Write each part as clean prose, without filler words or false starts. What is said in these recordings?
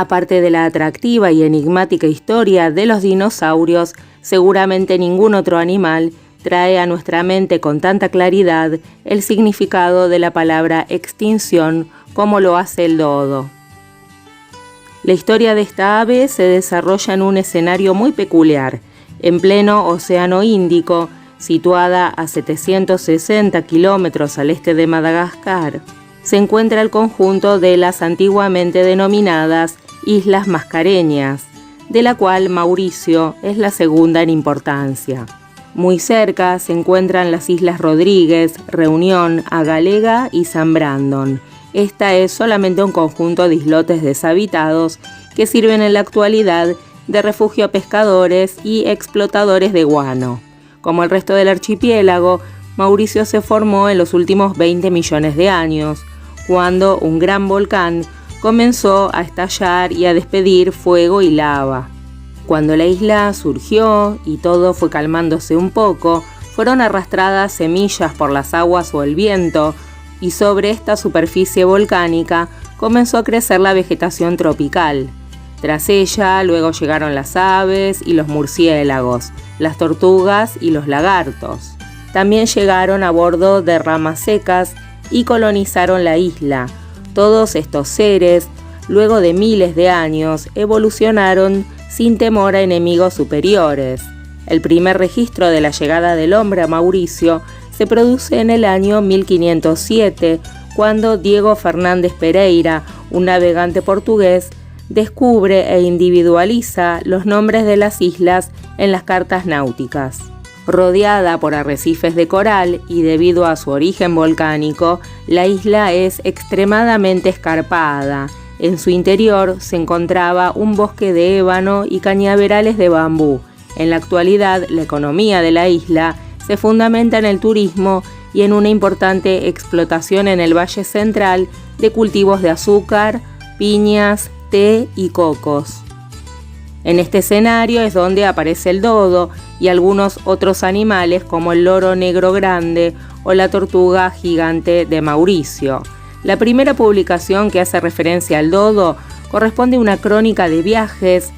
Aparte de la atractiva y enigmática historia de los dinosaurios, seguramente ningún otro animal trae a nuestra mente con tanta claridad el significado de la palabra extinción como lo hace el dodo. La historia de esta ave se desarrolla en un escenario muy peculiar, en pleno Océano Índico, situada a 760 kilómetros al este de Madagascar. Se encuentra el conjunto de las antiguamente denominadas Islas Mascareñas, de la cual Mauricio es la segunda en importancia. Muy cerca se encuentran las Islas Rodríguez, Reunión, Agalega y San Brandon. Esta es solamente un conjunto de islotes deshabitados que sirven en la actualidad de refugio a pescadores y explotadores de guano. Como el resto del archipiélago, Mauricio se formó en los últimos 20 millones de años, cuando un gran volcán comenzó a estallar y a despedir fuego y lava. Cuando la isla surgió y todo fue calmándose un poco, fueron arrastradas semillas por las aguas o el viento, y sobre esta superficie volcánica comenzó a crecer la vegetación tropical. Tras ella, luego llegaron las aves y los murciélagos, las tortugas y los lagartos. También llegaron a bordo de ramas secas y colonizaron la isla. Todos estos seres, luego de miles de años, evolucionaron sin temor a enemigos superiores. El primer registro de la llegada del hombre a Mauricio se produce en el año 1507, cuando Diego Fernández Pereira, un navegante portugués, descubre e individualiza los nombres de las islas en las cartas náuticas. Rodeada por arrecifes de coral y debido a su origen volcánico, la isla es extremadamente escarpada. En su interior se encontraba un bosque de ébano y cañaverales de bambú. En la actualidad, la economía de la isla se fundamenta en el turismo y en una importante explotación en el Valle Central de cultivos de azúcar, piñas, té y cocos. En este escenario es donde aparece el dodo y algunos otros animales como el loro negro grande o la tortuga gigante de Mauricio. La primera publicación que hace referencia al dodo corresponde a una crónica de viajes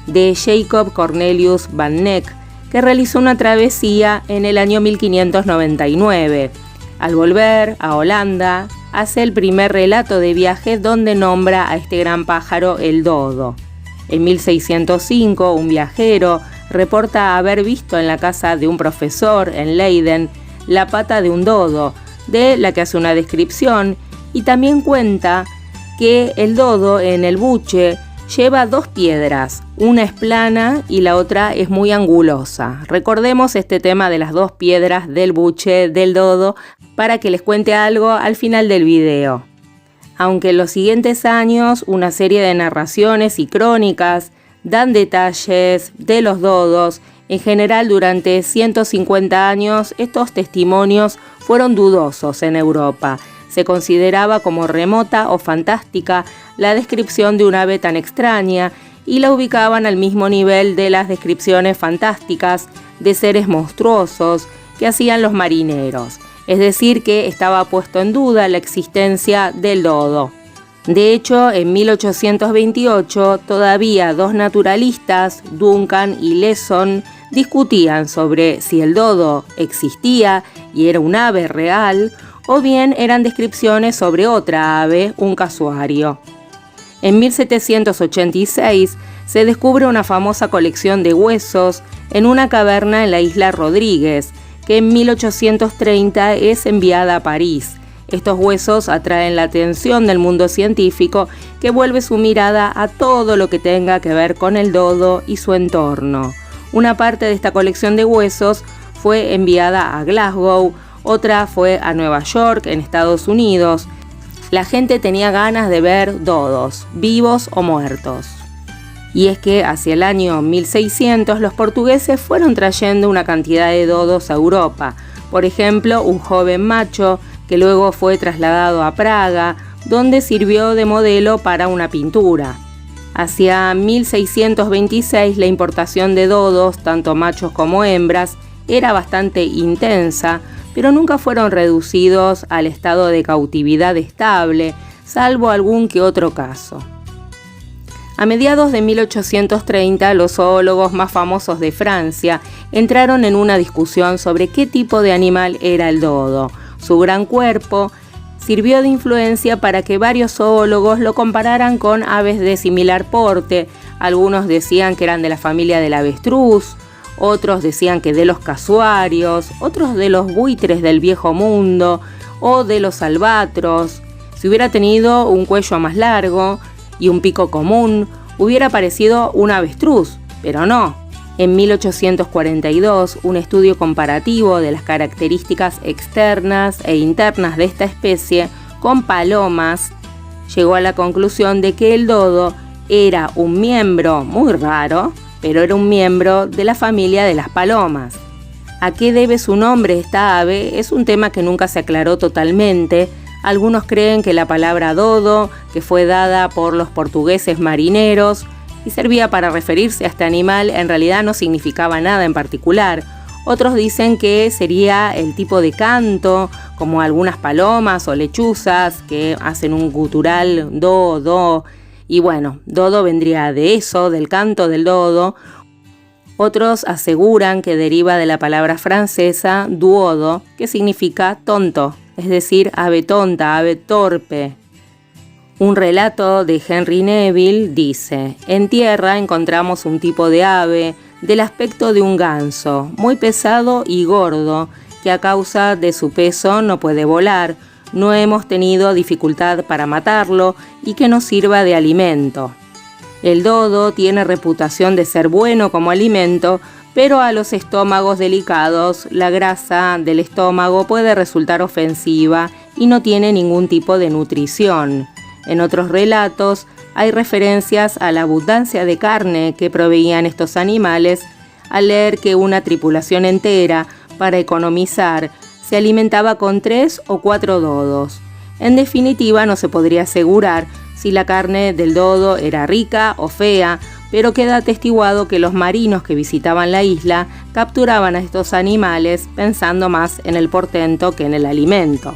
de Jacob Cornelius van Neck, que realizó una travesía en el año 1599. Al volver a Holanda, hace el primer relato de viaje donde nombra a este gran pájaro el dodo. En 1605, un viajero reporta haber visto en la casa de un profesor en Leiden la pata de un dodo, de la que hace una descripción, y también cuenta que el dodo en el buche lleva 2 piedras, una es plana y la otra es muy angulosa. Recordemos este tema de las 2 piedras del buche del dodo para que les cuente algo al final del video. Aunque en los siguientes años una serie de narraciones y crónicas dan detalles de los dodos, en general durante 150 años estos testimonios fueron dudosos en Europa. Se consideraba como remota o fantástica la descripción de un ave tan extraña y la ubicaban al mismo nivel de las descripciones fantásticas de seres monstruosos que hacían los marineros. Es decir, que estaba puesto en duda la existencia del dodo. De hecho, en 1828 todavía 2 naturalistas, Duncan y Lesson, discutían sobre si el dodo existía y era un ave real o bien eran descripciones sobre otra ave, un casuario. En 1786 se descubre una famosa colección de huesos en una caverna en la isla Rodríguez, que en 1830 es enviada a París. Estos huesos atraen la atención del mundo científico, que vuelve su mirada a todo lo que tenga que ver con el dodo y su entorno. Una parte de esta colección de huesos fue enviada a Glasgow, otra fue a Nueva York, en Estados Unidos. La gente tenía ganas de ver dodos, vivos o muertos. Y es que hacia el año 1600 los portugueses fueron trayendo una cantidad de dodos a Europa. Por ejemplo, un joven macho que luego fue trasladado a Praga, donde sirvió de modelo para una pintura. Hacia 1626 la importación de dodos, tanto machos como hembras, era bastante intensa, pero nunca fueron reducidos al estado de cautividad estable, salvo algún que otro caso. A mediados de 1830, los zoólogos más famosos de Francia entraron en una discusión sobre qué tipo de animal era el dodo. Su gran cuerpo sirvió de influencia para que varios zoólogos lo compararan con aves de similar porte. Algunos decían que eran de la familia del avestruz, otros decían que de los casuarios, otros de los buitres del viejo mundo o de los albatros. Si hubiera tenido un cuello más largo y un pico común, hubiera parecido un avestruz, pero no. En 1842, un estudio comparativo de las características externas e internas de esta especie con palomas llegó a la conclusión de que el dodo era un miembro muy raro, pero era un miembro de la familia de las palomas. ¿A qué debe su nombre esta ave? Es un tema que nunca se aclaró totalmente. Algunos creen que la palabra dodo, que fue dada por los portugueses marineros y servía para referirse a este animal, en realidad no significaba nada en particular. Otros dicen que sería el tipo de canto, como algunas palomas o lechuzas que hacen un gutural do, do. Y bueno, dodo vendría de eso, del canto del dodo. Otros aseguran que deriva de la palabra francesa duodo, que significa tonto, es decir, ave tonta, ave torpe. Un relato de Henry Neville dice: en tierra encontramos un tipo de ave del aspecto de un ganso, muy pesado y gordo, que a causa de su peso no puede volar. No hemos tenido dificultad para matarlo y que nos sirva de alimento. El dodo tiene reputación de ser bueno como alimento, pero a los estómagos delicados, la grasa del estómago puede resultar ofensiva y no tiene ningún tipo de nutrición. En otros relatos hay referencias a la abundancia de carne que proveían estos animales al leer que una tripulación entera, para economizar, se alimentaba con 3 o 4 dodos. En definitiva, no se podría asegurar si la carne del dodo era rica o fea, pero queda atestiguado que los marinos que visitaban la isla capturaban a estos animales pensando más en el portento que en el alimento.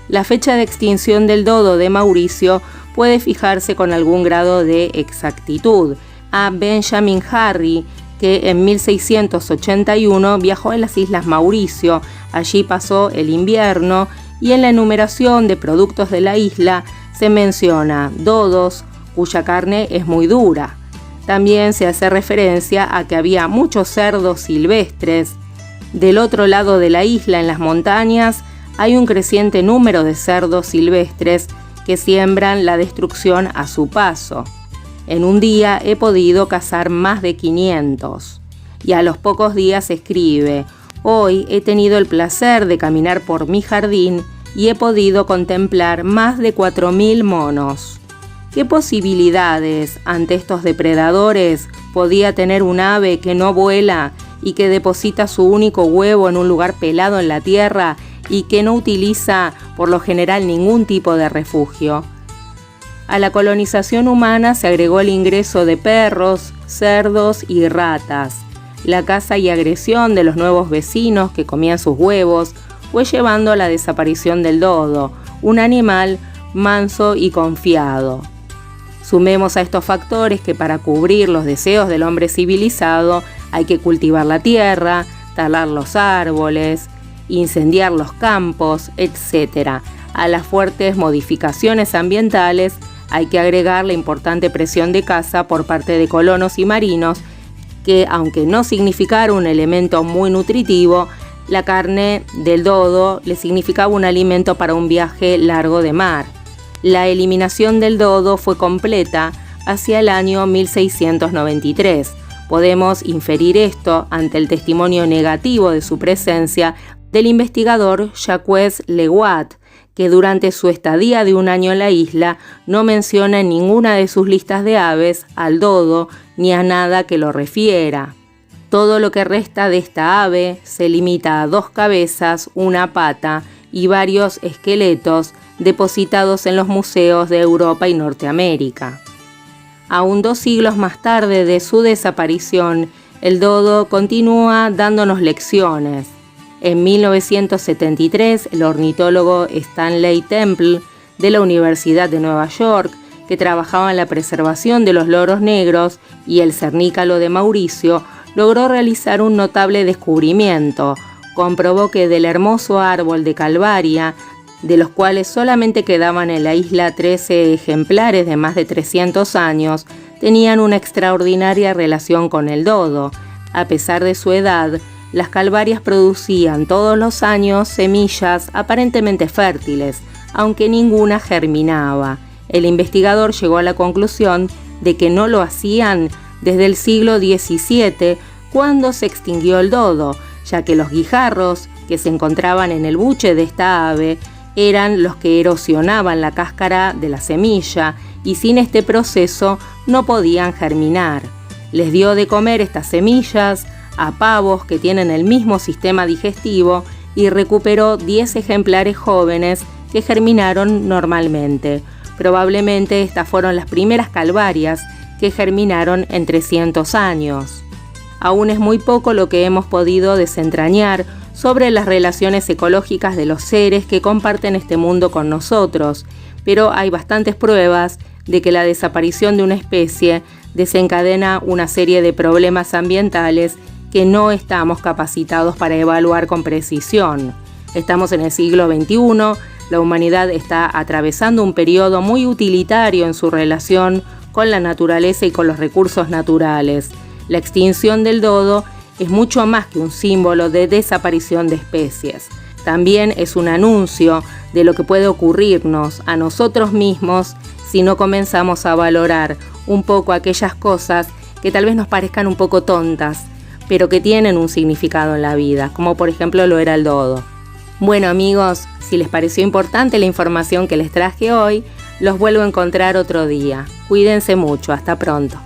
La fecha de extinción del dodo de Mauricio puede fijarse con algún grado de exactitud. A Benjamin Harry, que en 1681 viajó a las Islas Mauricio, allí pasó el invierno y en la enumeración de productos de la isla se menciona dodos, cuya carne es muy dura. También se hace referencia a que había muchos cerdos silvestres. Del otro lado de la isla, en las montañas, hay un creciente número de cerdos silvestres que siembran la destrucción a su paso. En un día he podido cazar más de 500. Y a los pocos días escribe: hoy he tenido el placer de caminar por mi jardín y he podido contemplar más de 4.000 monos. ¿Qué posibilidades ante estos depredadores podía tener un ave que no vuela y que deposita su único huevo en un lugar pelado en la tierra y que no utiliza por lo general ningún tipo de refugio? A la colonización humana se agregó el ingreso de perros, cerdos y ratas. La caza y agresión de los nuevos vecinos que comían sus huevos fue llevando a la desaparición del dodo, un animal manso y confiado. Sumemos a estos factores que para cubrir los deseos del hombre civilizado hay que cultivar la tierra, talar los árboles, incendiar los campos, etc. A las fuertes modificaciones ambientales hay que agregar la importante presión de caza por parte de colonos y marinos que, aunque no significara un elemento muy nutritivo, la carne del dodo le significaba un alimento para un viaje largo de mar. La eliminación del dodo fue completa hacia el año 1693. Podemos inferir esto ante el testimonio negativo de su presencia del investigador Jacques Leguat, que durante su estadía de un año en la isla no menciona en ninguna de sus listas de aves al dodo ni a nada que lo refiera. Todo lo que resta de esta ave se limita a 2 cabezas, una pata y varios esqueletos depositados en los museos de Europa y Norteamérica. Aún 2 siglos más tarde de su desaparición, el dodo continúa dándonos lecciones. En 1973, el ornitólogo Stanley Temple de la Universidad de Nueva York, que trabajaba en la preservación de los loros negros, y el cernícalo de Mauricio, logró realizar un notable descubrimiento. Comprobó que del hermoso árbol de Calvaria, de los cuales solamente quedaban en la isla 13 ejemplares de más de 300 años, tenían una extraordinaria relación con el dodo. A pesar de su edad, las calvarias producían todos los años semillas aparentemente fértiles, aunque ninguna germinaba. El investigador llegó a la conclusión de que no lo hacían desde el siglo XVII, cuando se extinguió el dodo, ya que los guijarros que se encontraban en el buche de esta ave eran los que erosionaban la cáscara de la semilla, y sin este proceso no podían germinar. Les dio de comer estas semillas a pavos que tienen el mismo sistema digestivo y recuperó 10 ejemplares jóvenes que germinaron normalmente. Probablemente estas fueron las primeras calvarias que germinaron en 300 años. Aún es muy poco lo que hemos podido desentrañar sobre las relaciones ecológicas de los seres que comparten este mundo con nosotros, pero hay bastantes pruebas de que la desaparición de una especie desencadena una serie de problemas ambientales que no estamos capacitados para evaluar con precisión. Estamos en el siglo XXI, la humanidad está atravesando un periodo muy utilitario en su relación con la naturaleza y con los recursos naturales. La extinción del dodo es mucho más que un símbolo de desaparición de especies. También es un anuncio de lo que puede ocurrirnos a nosotros mismos si no comenzamos a valorar un poco aquellas cosas que tal vez nos parezcan un poco tontas, pero que tienen un significado en la vida, como por ejemplo lo era el dodo. Bueno amigos, si les pareció importante la información que les traje hoy, los vuelvo a encontrar otro día. Cuídense mucho, hasta pronto.